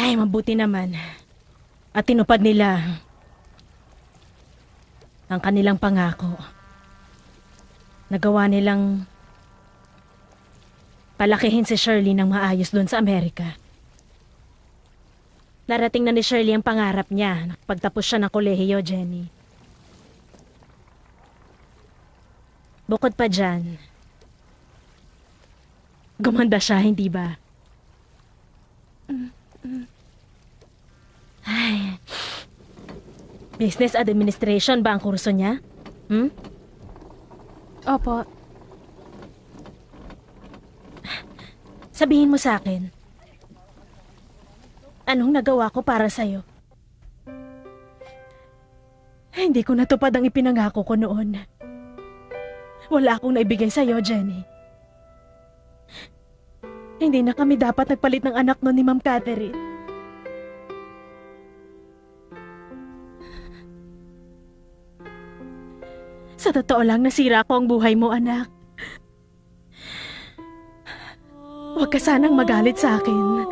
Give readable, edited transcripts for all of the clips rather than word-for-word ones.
Ay, mabuti naman. At tinupad nila ang kanilang pangako. Nagawa nilang palakihin si Shirley ng maayos doon sa Amerika. Narating na ni Shirley ang pangarap niya pagtapos siya ng kolehiyo, Jenny. Bukod pa dyan, gumanda siya, hindi ba? Ay, business administration ba ang kurso niya? Opo. Sabihin mo sa akin, anong nagawa ko para sa'yo? Hindi ko natupad ang ipinangako ko noon. Wala akong naibigay sa'yo, Jenny. Hindi na kami dapat nagpalit ng anak noon ni Ma'am Catherine. Sa totoo lang, nasira ko ang buhay mo, anak. Huwag ka sanang magalit sa akin.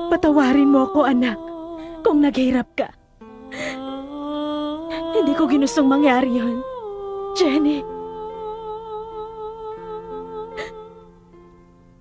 Patawarin mo ako, anak, kung naghirap ka. Hindi ko ginustong mangyari yun, Jenny.